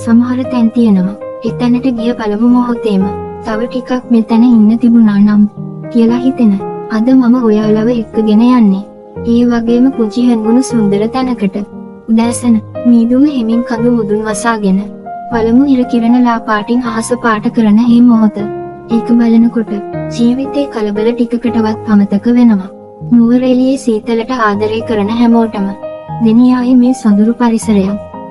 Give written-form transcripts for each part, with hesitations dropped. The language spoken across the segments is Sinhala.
සමහර තැන් තියෙනවා එතැනට ගිය පළමු මොහොතේම තව ටිකක් මෙතන ඉන්න තිබුණා නම් කියලා හිතෙන. අද මම ඔයාලව එක්කගෙන යන්නේ. ඒ වගේම පුංචි හැංගුණු සුන්දර තැනකට. උදෑසන මීදුම හිමින් කඳු මුදුන් වසාගෙන පළමු ඉර කිරණ ලා පාටින් අහස පාට කරන මේ මොහොත. ඒක බලනකොට ජීවිතේ කලබල ටිකකටවත් අමතක වෙනවා. නුවරඑළියේ සීතලට ආදරය කරන හැමෝටම දෙනියායේ මේ සොඳුරු පරිසරය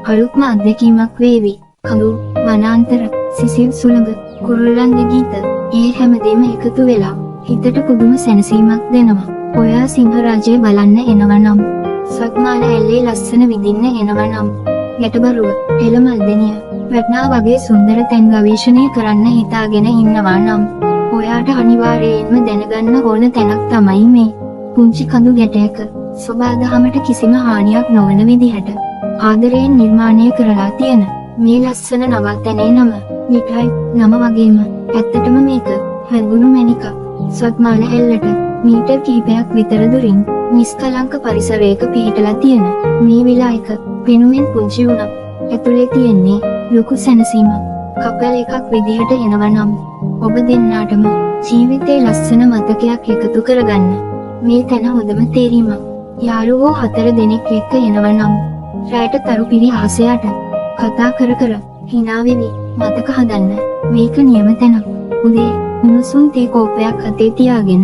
අලුත්ම අත්දැකීමක් වේවි. කඳු, වනාන්තර, සිසිල් සුළඟ, කුරුල්ලන්ගේ ගීත, ඒ හැමදේම එකතු වෙලා හිතට පුදුම සැනසීමක් දෙනවා. ඔයා සිංහරාජය බලන්න එනවා නම්, සත්මාල ඇල්ලේ ලස්සන විඳින්න එනවා නම්, ගැටබරුව, එළමල්දෙනිය, වැට්නා වගේ සුන්දර තැන් ගවේෂණය කරන්න හිතාගෙන ඉන්නවා නම්, ඔයාට අනිවාර්යයෙන්ම දැනගන්න ඕන තැනක් තමයි මේ. පුංචි කඳු ගැටයක සොබාදහමට කිසිම හානියක් නොවන විදිහට ආදරයෙන් නිර්මාණය කරලා තියෙන මේ ලස්සන නවාතැනේ නම මිටයි නම වගේම ඇත්තටම මේක හැංගුණු මැණිකක්. සත්මාල ඇල්ලට මීටර් කිහිපයක් විතර දුරින් නිස්කලංක පරිසරයක පිහිටලා තියෙන මේ විලායක පෙනුමෙන් පුංචි වුණත් ඇතුලේ තියෙන්නේ ලොකු සැනසීමක්. කපල් එකක් විදිහට එනවා නම් ඔබ දෙන්නාටම ජීවිතේ ලස්සන මතකයක් එකතු කරගන්න මේ තැන හොඳම තේරීමක්. යාළුවෝ 4 දෙනෙක් එක්ක එනවා නම් රැට තරු පිරි ආසයට කතා කර කර hina වෙවි මතක හදන්න මේක නියම තැනක්. උදේ උණුසුම් තේ කෝපයක් අතේ තියාගෙන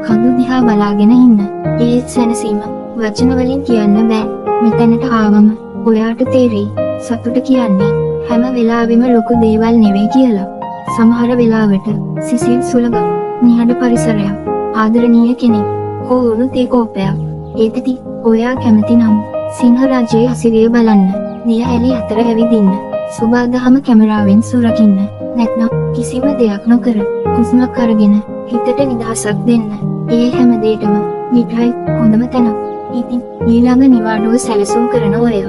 කඳු දිහා බලාගෙන ඉන්න. ඒ සැනසීම වචන වලින් කියන්න බෑ. මෙතනට ආවම ඔයාට තේරෙයි සතුට කියන්නේ හැම වෙලාවෙම ලොකු දේවල් නෙවෙයි කියලා. සමහර වෙලාවට සිසිල් සුළඟ, නිහඬ පරිසරයක්, ආදරණීය කෙනෙක්, හෝරුණු තේ කෝපයක්. ඒකටි ඔයා කැමති නම් සිංහරාජයේ අසිරිය බලන්න, දිය ඇලි අතර ඇවිදින්න, සුබාදහම කැමරාවෙන් සුරකින්න. නැත්නම් කිසිම දෙයක් නොකර හුස්මක් අරගෙන හිතට නිදහසක් දෙන්න. ඒ හැම දෙයකම නිතරයි හොඳම තැනක්. ඉතින් ඊළඟ නිවාඩුව සැලසුම් කරන ඔය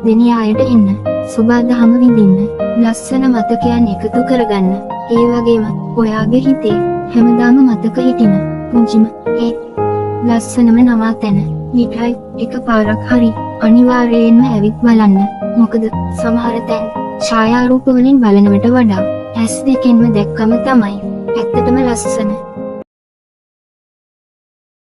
දෙනියායට එන්න, සුබාදහම විඳින්න, ලස්සන මතකයන් එකතු කරගන්න. ඒ වගේම ඔයාගේ හිතේ හැමදාම මතක හිටින පුංචිම ඒ ලස්සනම නවාතැන නිතරයි එකපාරක් හරි අනිවාර්යයෙන්ම ඇවිත් බලන්න. මොකද සමහර තැන් ඡායාරූප වලින් බලනවට වඩා ඇස් දෙකෙන්ම දැක්කම තමයි ඇත්තටම ලස්සන.